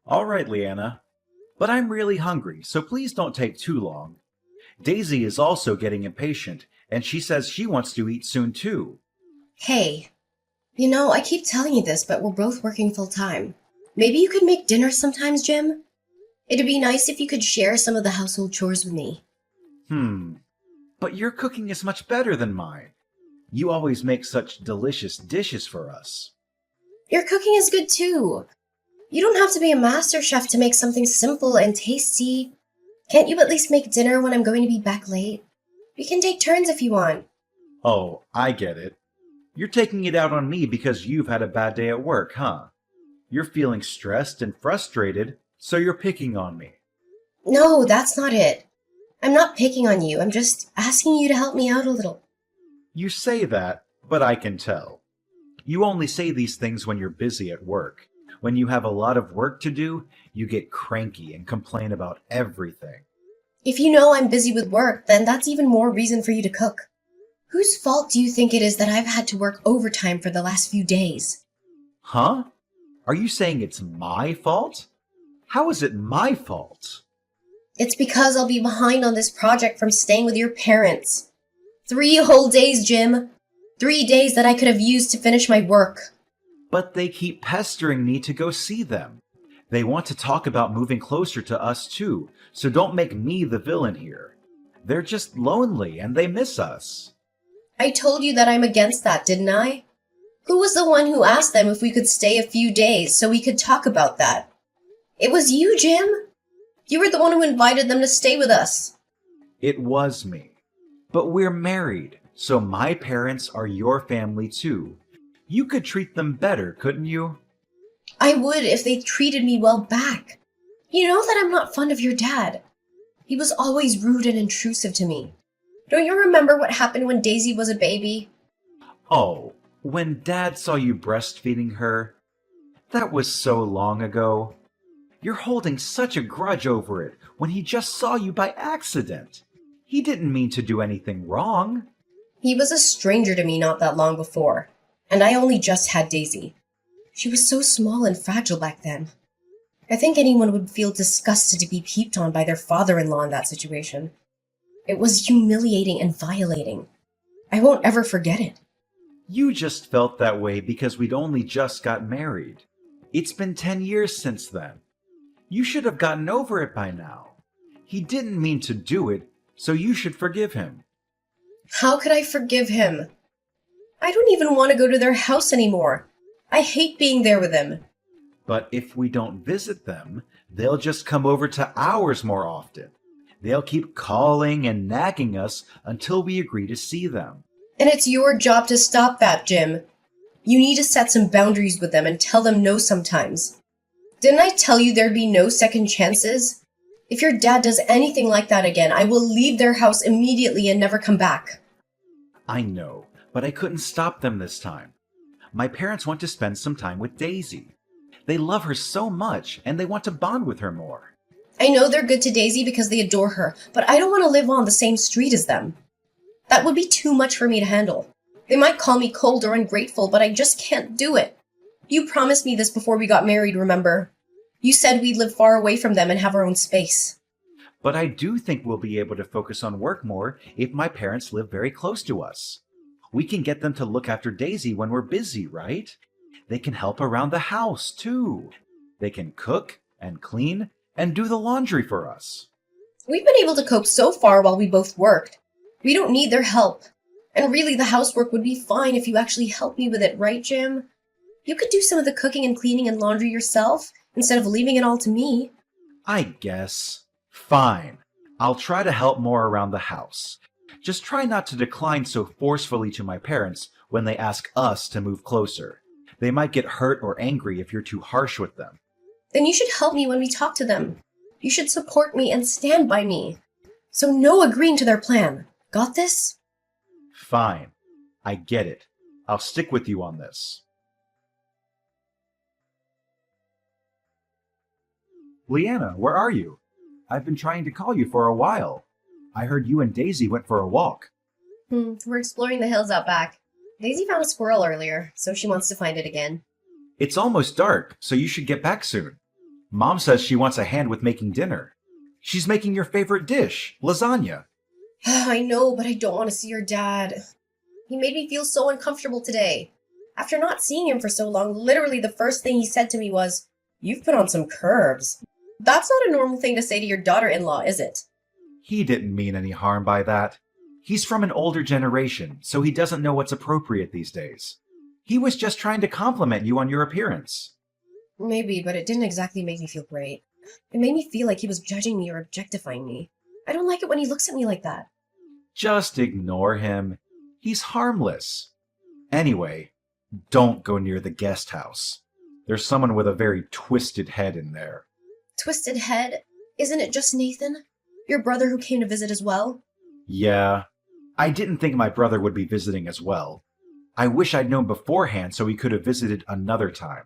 All right, Leanna. But I'm really hungry, so please don't take too long. Daisy is also getting impatient, and she says she wants to eat soon too. Hey, I keep telling you this, but we're both working full time. Maybe you could make dinner sometimes, Jim? It'd be nice if you could share some of the household chores with me. Hmm, but your cooking is much better than mine. You always make such delicious dishes for us. Your cooking is good too. You don't have to be a master chef to make something simple and tasty. Can't you at least make dinner when I'm going to be back late? We can take turns if you want. Oh, I get it. You're taking it out on me because you've had a bad day at work, huh? You're feeling stressed and frustrated, so you're picking on me. No, that's not it. I'm not picking on you. I'm just asking you to help me out a little. You say that, but I can tell. You only say these things when you're busy at work. When you have a lot of work to do, you get cranky and complain about everything. If you know I'm busy with work, then that's even more reason for you to cook. Whose fault do you think it is that I've had to work overtime for the last few days? Huh? Are you saying it's my fault? How is it my fault? It's because I'll be behind on this project from staying with your parents. 3 whole days, Jim. 3 days that I could have used to finish my work. But they keep pestering me to go see them. They want to talk about moving closer to us too, so don't make me the villain here. They're just lonely and they miss us. I told you that I'm against that, didn't I? Who was the one who asked them if we could stay a few days so we could talk about that? It was you, Jim. You were the one who invited them to stay with us. It was me. But we're married, so my parents are your family too. You could treat them better, couldn't you? I would if they treated me well back. You know that I'm not fond of your dad. He was always rude and intrusive to me. Don't you remember what happened when Daisy was a baby? Oh, when Dad saw you breastfeeding her? That was so long ago. You're holding such a grudge over it when he just saw you by accident. He didn't mean to do anything wrong. He was a stranger to me not that long before, and I only just had Daisy. She was so small and fragile back then. I think anyone would feel disgusted to be peeped on by their father-in-law in that situation. It was humiliating and violating. I won't ever forget it. You just felt that way because we'd only just got married. It's been 10 years since then. You should have gotten over it by now. He didn't mean to do it, so you should forgive him. How could I forgive him? I don't even want to go to their house anymore. I hate being there with them. But if we don't visit them, they'll just come over to ours more often. They'll keep calling and nagging us until we agree to see them. And it's your job to stop that, Jim. You need to set some boundaries with them and tell them no sometimes. Didn't I tell you there'd be no second chances? If your dad does anything like that again, I will leave their house immediately and never come back. I know, but I couldn't stop them this time. My parents want to spend some time with Daisy. They love her so much, and they want to bond with her more. I know they're good to Daisy because they adore her, but I don't want to live on the same street as them. That would be too much for me to handle. They might call me cold or ungrateful, but I just can't do it. You promised me this before we got married, remember? You said we'd live far away from them and have our own space. But I do think we'll be able to focus on work more if my parents live very close to us. We can get them to look after Daisy when we're busy, right? They can help around the house, too. They can cook and clean and do the laundry for us. We've been able to cope so far while we both worked. We don't need their help. And really, the housework would be fine if you actually helped me with it, right, Jim? You could do some of the cooking and cleaning and laundry yourself, instead of leaving it all to me. I guess. Fine. I'll try to help more around the house. Just try not to decline so forcefully to my parents when they ask us to move closer. They might get hurt or angry if you're too harsh with them. Then you should help me when we talk to them. You should support me and stand by me. So no agreeing to their plan. Got this? Fine. I get it. I'll stick with you on this. Leanna, where are you? I've been trying to call you for a while. I heard you and Daisy went for a walk. We're exploring the hills out back. Daisy found a squirrel earlier, so she wants to find it again. It's almost dark, so you should get back soon. Mom says she wants a hand with making dinner. She's making your favorite dish, lasagna. I know, but I don't want to see your dad. He made me feel so uncomfortable today. After not seeing him for so long, literally the first thing he said to me was, "You've put on some curves." That's not a normal thing to say to your daughter-in-law, is it? He didn't mean any harm by that. He's from an older generation, so he doesn't know what's appropriate these days. He was just trying to compliment you on your appearance. Maybe, but it didn't exactly make me feel great. It made me feel like he was judging me or objectifying me. I don't like it when he looks at me like that. Just ignore him. He's harmless. Anyway, don't go near the guest house. There's someone with a very twisted head in there. Twisted head? Isn't it just Nathan? Your brother who came to visit as well? Yeah. I didn't think my brother would be visiting as well. I wish I'd known beforehand so he could have visited another time.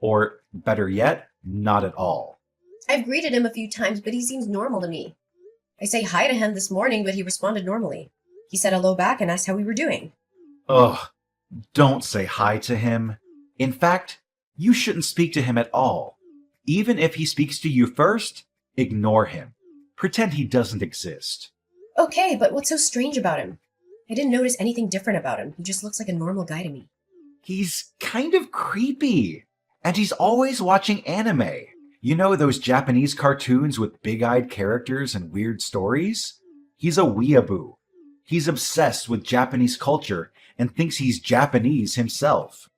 Or, better yet, not at all. I've greeted him a few times, but he seems normal to me. I say hi to him this morning, but he responded normally. He said hello back and asked how we were doing. Ugh, don't say hi to him. In fact, you shouldn't speak to him at all. Even if he speaks to you first, ignore him. Pretend he doesn't exist. Okay, but what's so strange about him? I didn't notice anything different about him. He just looks like a normal guy to me. He's kind of creepy. And he's always watching anime. You know those Japanese cartoons with big-eyed characters and weird stories? He's a weeaboo. He's obsessed with Japanese culture and thinks he's Japanese himself.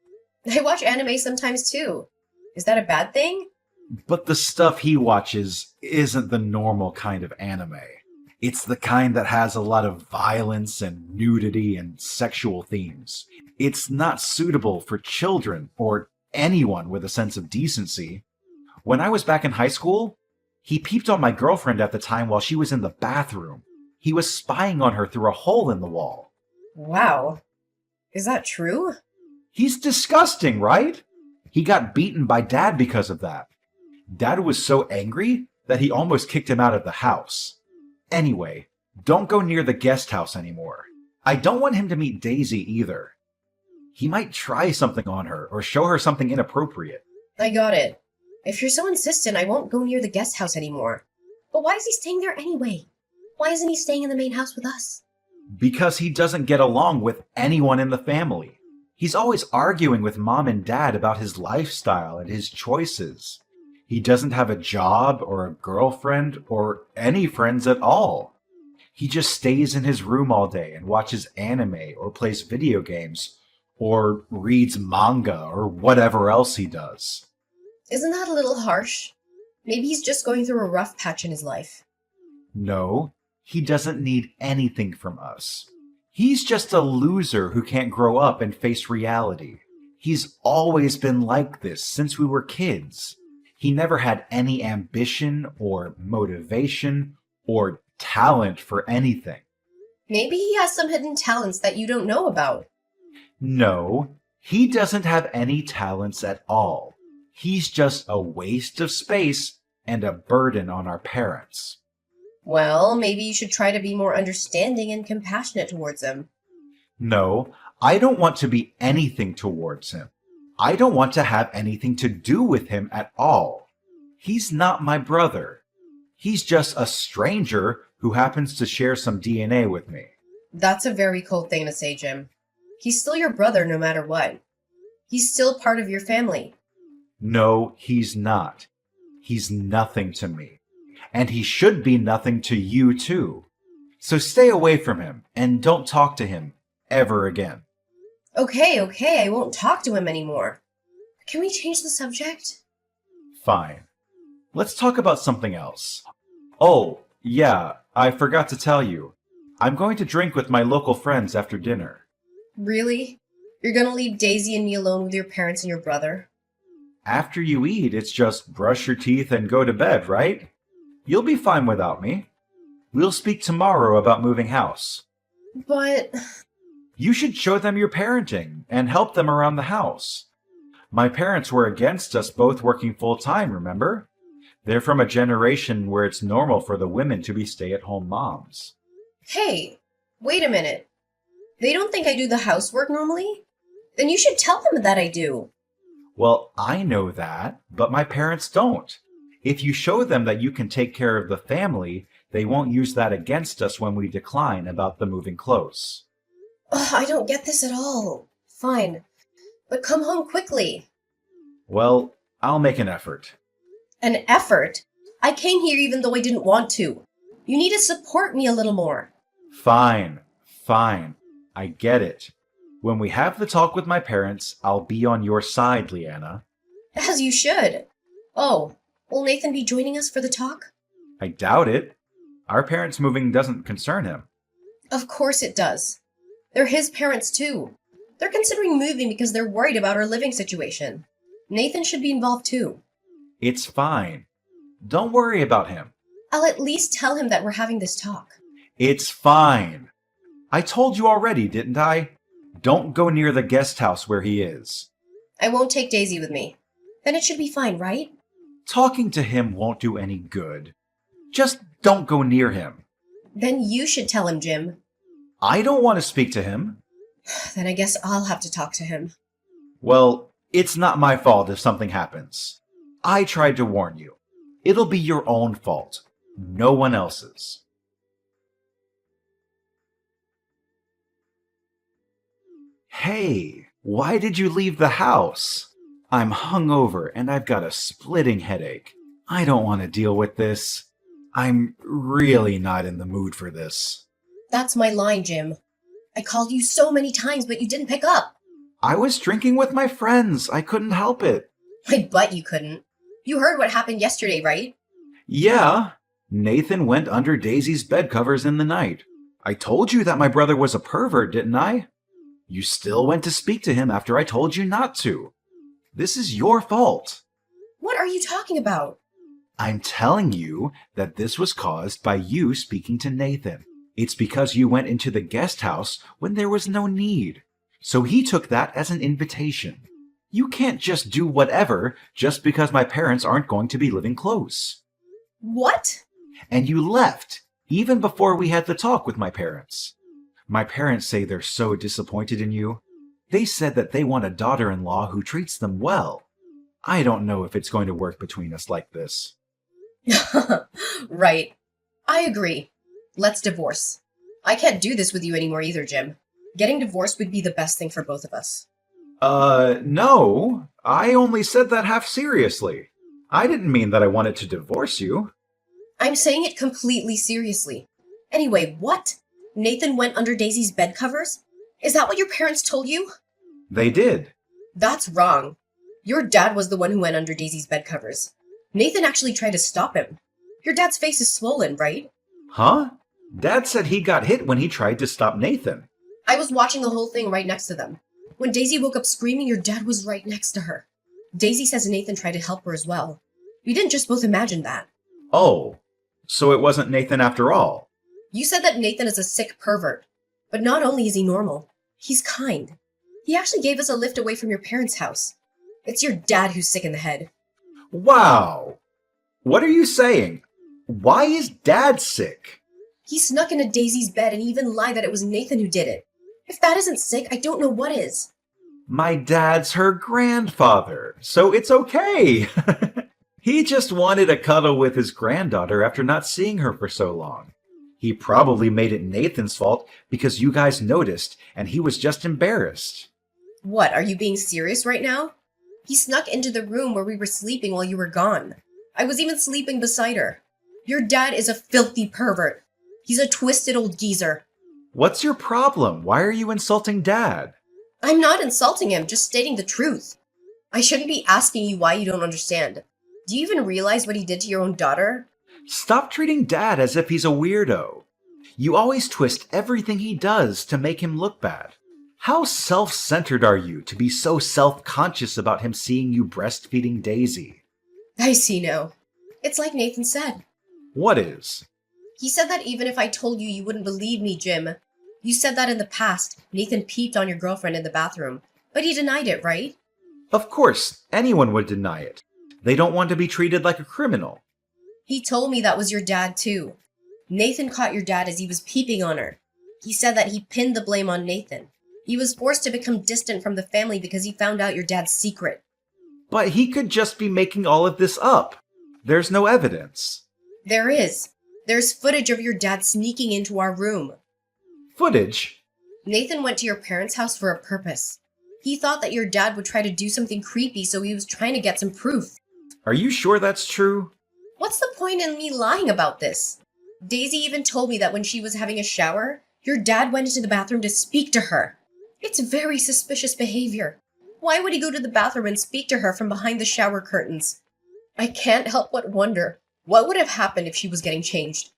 I watch anime sometimes too. Is that a bad thing? But the stuff he watches isn't the normal kind of anime. It's the kind that has a lot of violence and nudity and sexual themes. It's not suitable for children or anyone with a sense of decency. When I was back in high school, he peeped on my girlfriend at the time while she was in the bathroom. He was spying on her through a hole in the wall. Wow. Is that true? He's disgusting, right? He got beaten by Dad because of that. Dad was so angry that he almost kicked him out of the house. Anyway, don't go near the guest house anymore. I don't want him to meet Daisy either. He might try something on her or show her something inappropriate. I got it. If you're so insistent, I won't go near the guest house anymore. But why is he staying there anyway? Why isn't he staying in the main house with us? Because he doesn't get along with anyone in the family. He's always arguing with Mom and Dad about his lifestyle and his choices. He doesn't have a job or a girlfriend or any friends at all. He just stays in his room all day and watches anime or plays video games or reads manga or whatever else he does. Isn't that a little harsh? Maybe he's just going through a rough patch in his life. No, he doesn't need anything from us. He's just a loser who can't grow up and face reality. He's always been like this since we were kids. He never had any ambition or motivation or talent for anything. Maybe he has some hidden talents that you don't know about. No, he doesn't have any talents at all. He's just a waste of space and a burden on our parents. Well, maybe you should try to be more understanding and compassionate towards him. No, I don't want to be anything towards him. I don't want to have anything to do with him at all. He's not my brother. He's just a stranger who happens to share some DNA with me. That's a very cold thing to say, Jim. He's still your brother no matter what. He's still part of your family. No, he's not. He's nothing to me. And he should be nothing to you, too. So stay away from him and don't talk to him ever again. Okay, I won't talk to him anymore. Can we change the subject? Fine. Let's talk about something else. Oh, yeah, I forgot to tell you. I'm going to drink with my local friends after dinner. Really? You're gonna leave Daisy and me alone with your parents and your brother? After you eat, it's just brush your teeth and go to bed, right? You'll be fine without me. We'll speak tomorrow about moving house. But... You should show them your parenting and help them around the house. My parents were against us both working full-time, remember? They're from a generation where it's normal for the women to be stay-at-home moms. Hey, wait a minute. They don't think I do the housework normally? Then you should tell them that I do. Well, I know that, but my parents don't. If you show them that you can take care of the family, they won't use that against us when we decline about the moving close. Ugh, I don't get this at all. Fine. But come home quickly. Well, I'll make an effort. An effort? I came here even though I didn't want to. You need to support me a little more. Fine, fine. I get it. When we have the talk with my parents, I'll be on your side, Leanna. As you should. Oh, will Nathan be joining us for the talk? I doubt it. Our parents moving doesn't concern him. Of course it does. They're his parents too. They're considering moving because they're worried about our living situation. Nathan should be involved too. It's fine. Don't worry about him. I'll at least tell him that we're having this talk. It's fine. I told you already, didn't I? Don't go near the guest house where he is. I won't take Daisy with me. Then it should be fine, right? Talking to him won't do any good. Just don't go near him. Then you should tell him, Jim. I don't want to speak to him. Then I guess I'll have to talk to him. Well, it's not my fault if something happens. I tried to warn you. It'll be your own fault. No one else's. Hey, why did you leave the house? I'm hungover and I've got a splitting headache. I don't want to deal with this. I'm really not in the mood for this. That's my line, Jim. I called you so many times, but you didn't pick up. I was drinking with my friends. I couldn't help it. I bet you couldn't. You heard what happened yesterday, right? Yeah. Nathan went under Daisy's bed covers in the night. I told you that my brother was a pervert, didn't I? You still went to speak to him after I told you not to. This is your fault. What are you talking about? I'm telling you that this was caused by you speaking to Nathan. It's because you went into the guest house when there was no need. So he took that as an invitation. You can't just do whatever just because my parents aren't going to be living close. What? And you left, even before we had the talk with my parents. My parents say they're so disappointed in you. They said that they want a daughter-in-law who treats them well. I don't know if it's going to work between us like this. Right. I agree. Let's divorce. I can't do this with you anymore either, Jim. Getting divorced would be the best thing for both of us. No. I only said that half seriously. I didn't mean that I wanted to divorce you. I'm saying it completely seriously. Anyway, what? Nathan went under Daisy's bed covers? Is that what your parents told you? They did. That's wrong. Your dad was the one who went under Daisy's bed covers. Nathan actually tried to stop him. Your dad's face is swollen, right? Huh? Dad said he got hit when he tried to stop Nathan. I was watching the whole thing right next to them. When Daisy woke up screaming, your dad was right next to her. Daisy says Nathan tried to help her as well. We didn't just both imagine that. Oh, so it wasn't Nathan after all. You said that Nathan is a sick pervert. But not only is he normal, he's kind. He actually gave us a lift away from your parents' house. It's your dad who's sick in the head. Wow! What are you saying? Why is Dad sick? He snuck into Daisy's bed and even lied that it was Nathan who did it. If that isn't sick, I don't know what is. My dad's her grandfather, so it's okay. He just wanted a cuddle with his granddaughter after not seeing her for so long. He probably made it Nathan's fault because you guys noticed and he was just embarrassed. What, are you being serious right now? He snuck into the room where we were sleeping while you were gone. I was even sleeping beside her. Your dad is a filthy pervert. He's a twisted old geezer. What's your problem? Why are you insulting Dad? I'm not insulting him, just stating the truth. I shouldn't be asking you why you don't understand. Do you even realize what he did to your own daughter? Stop treating Dad as if he's a weirdo. You always twist everything he does to make him look bad. How self-centered are you to be so self-conscious about him seeing you breastfeeding Daisy? I see now. It's like Nathan said. What is? He said that even if I told you, you wouldn't believe me, Jim. You said that in the past, Nathan peeped on your girlfriend in the bathroom. But he denied it, right? Of course, anyone would deny it. They don't want to be treated like a criminal. He told me that was your dad, too. Nathan caught your dad as he was peeping on her. He said that he pinned the blame on Nathan. He was forced to become distant from the family because he found out your dad's secret. But he could just be making all of this up. There's no evidence. There is. There's footage of your dad sneaking into our room. Footage? Nathan went to your parents' house for a purpose. He thought that your dad would try to do something creepy, so he was trying to get some proof. Are you sure that's true? What's the point in me lying about this? Daisy even told me that when she was having a shower, your dad went into the bathroom to speak to her. It's very suspicious behavior. Why would he go to the bathroom and speak to her from behind the shower curtains? I can't help but wonder, what would have happened if she was getting changed?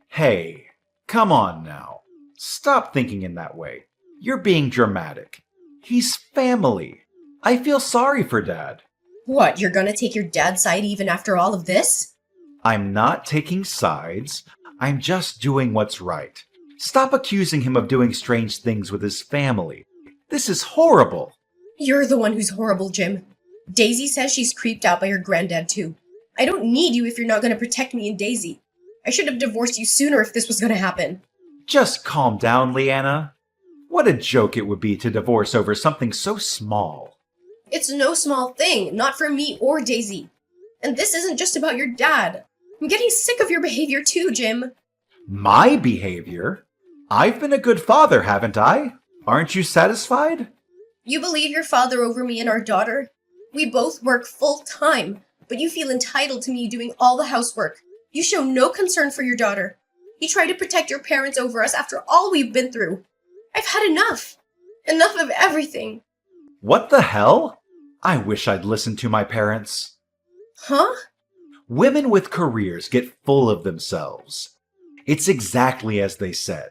Hey, come on now. Stop thinking in that way. You're being dramatic. He's family. I feel sorry for Dad. What, you're gonna take your dad's side even after all of this? I'm not taking sides. I'm just doing what's right. Stop accusing him of doing strange things with his family. This is horrible. You're the one who's horrible, Jim. Daisy says she's creeped out by your granddad, too. I don't need you if you're not going to protect me and Daisy. I should have divorced you sooner if this was going to happen. Just calm down, Leanna. What a joke it would be to divorce over something so small. It's no small thing, not for me or Daisy. And this isn't just about your dad. I'm getting sick of your behavior too, Jim. My behavior? I've been a good father, haven't I? Aren't you satisfied? You believe your father over me and our daughter? We both work full time, but you feel entitled to me doing all the housework. You show no concern for your daughter. You try to protect your parents over us after all we've been through. I've had enough. Enough of everything. What the hell? I wish I'd listened to my parents. Huh? Women with careers get full of themselves. It's exactly as they said.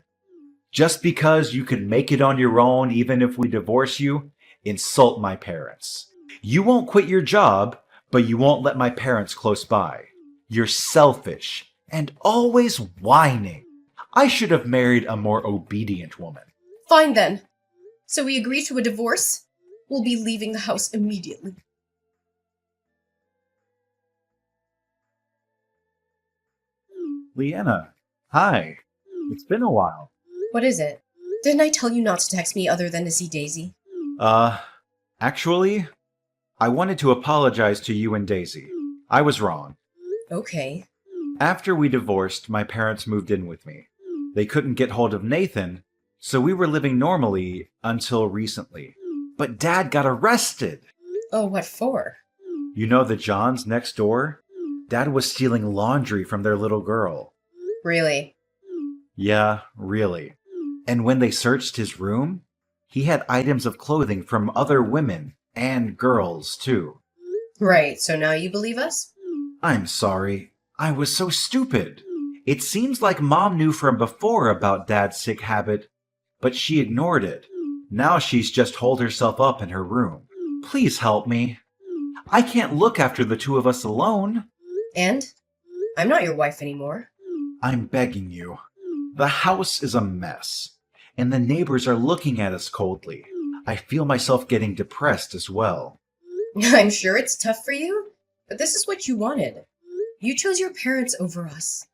Just because you can make it on your own even if we divorce you, insult my parents. You won't quit your job, but you won't let my parents close by. You're selfish and always whining. I should have married a more obedient woman. Fine then. So we agree to a divorce? We'll be leaving the house immediately. Leanna, hi. It's been a while. What is it? Didn't I tell you not to text me other than to see Daisy? Actually, I wanted to apologize to you and Daisy. I was wrong. Okay. After we divorced, my parents moved in with me. They couldn't get hold of Nathan, so we were living normally until recently. But Dad got arrested! Oh, what for? You know the Johns next door? Dad was stealing laundry from their little girl. Really? Yeah, really. And when they searched his room, he had items of clothing from other women and girls, too. Right, so now you believe us? I'm sorry. I was so stupid. It seems like Mom knew from before about Dad's sick habit, but she ignored it. Now she's just holed herself up in her room. Please help me. I can't look after the two of us alone. And? I'm not your wife anymore. I'm begging you. The house is a mess, and the neighbors are looking at us coldly. I feel myself getting depressed as well. I'm sure it's tough for you, but this is what you wanted. You chose your parents over us.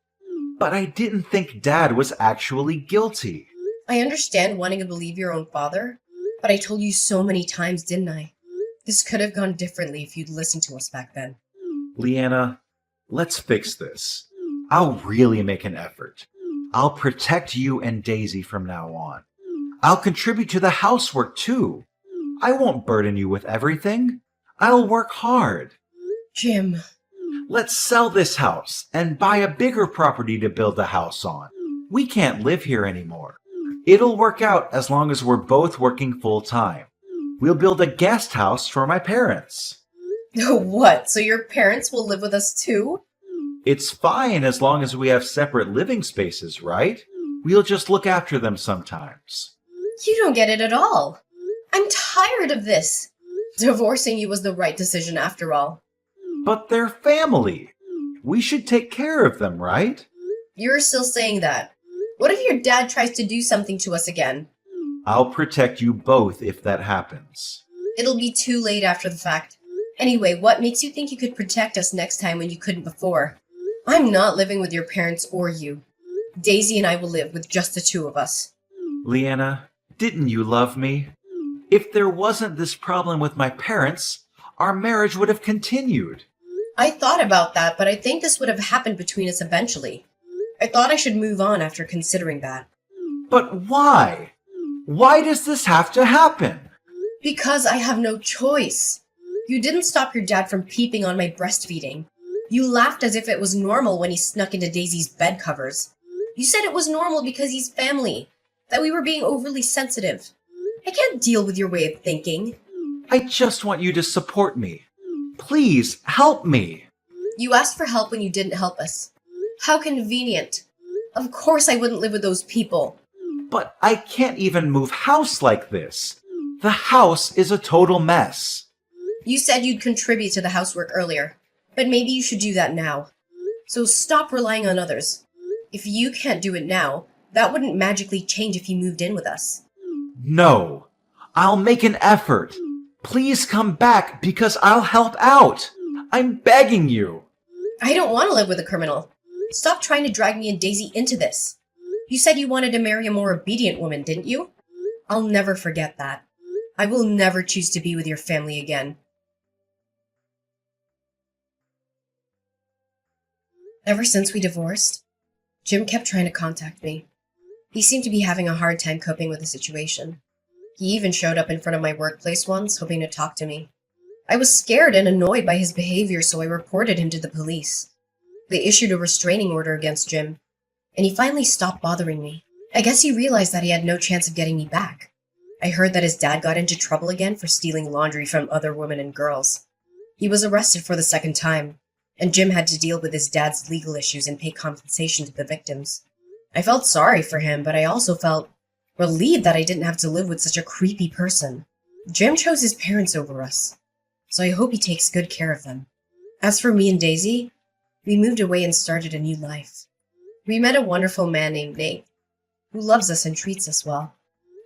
But I didn't think Dad was actually guilty. I understand wanting to believe your own father, but I told you so many times, didn't I? This could have gone differently if you'd listened to us back then. Leanna, let's fix this. I'll really make an effort. I'll protect you and Daisy from now on. I'll contribute to the housework too. I won't burden you with everything. I'll work hard. Jim. Let's sell this house and buy a bigger property to build the house on. We can't live here anymore. It'll work out as long as we're both working full time. We'll build a guest house for my parents. What? So your parents will live with us too? It's fine as long as we have separate living spaces, right? We'll just look after them sometimes. You don't get it at all. I'm tired of this. Divorcing you was the right decision after all. But they're family. We should take care of them, right? You're still saying that. What if your dad tries to do something to us again? I'll protect you both if that happens. It'll be too late after the fact. Anyway, what makes you think you could protect us next time when you couldn't before? I'm not living with your parents or you. Daisy and I will live with just the two of us. Leanna, didn't you love me? If there wasn't this problem with my parents, our marriage would have continued. I thought about that, but I think this would have happened between us eventually. I thought I should move on after considering that. But why? Why does this have to happen? Because I have no choice. You didn't stop your dad from peeping on my breastfeeding. You laughed as if it was normal when he snuck into Daisy's bed covers. You said it was normal because he's family, that we were being overly sensitive. I can't deal with your way of thinking. I just want you to support me. Please, help me. You asked for help when you didn't help us. How convenient. Of course I wouldn't live with those people. But I can't even move house like this. The house is a total mess. You said you'd contribute to the housework earlier, but maybe you should do that now. So stop relying on others. If you can't do it now, that wouldn't magically change if you moved in with us. No, I'll make an effort. Please come back because I'll help out. I'm begging you. I don't want to live with a criminal. Stop trying to drag me and Daisy into this. You said you wanted to marry a more obedient woman, didn't you? I'll never forget that. I will never choose to be with your family again. Ever since we divorced, Jim kept trying to contact me. He seemed to be having a hard time coping with the situation. He even showed up in front of my workplace once, hoping to talk to me. I was scared and annoyed by his behavior, so I reported him to the police. They issued a restraining order against Jim, and he finally stopped bothering me. I guess he realized that he had no chance of getting me back. I heard that his dad got into trouble again for stealing laundry from other women and girls. He was arrested for the second time, and Jim had to deal with his dad's legal issues and pay compensation to the victims. I felt sorry for him, but I also felt relieved that I didn't have to live with such a creepy person. Jim chose his parents over us, so I hope he takes good care of them. As for me and Daisy, we moved away and started a new life. We met a wonderful man named Nate, who loves us and treats us well.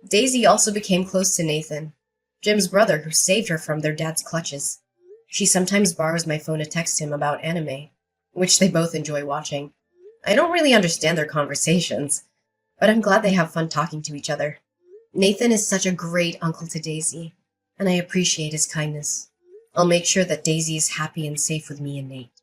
Daisy also became close to Nathan, Jim's brother, who saved her from their dad's clutches. She sometimes borrows my phone to text him about anime, which they both enjoy watching. I don't really understand their conversations, but I'm glad they have fun talking to each other. Nathan is such a great uncle to Daisy, and I appreciate his kindness. I'll make sure that Daisy is happy and safe with me and Nate.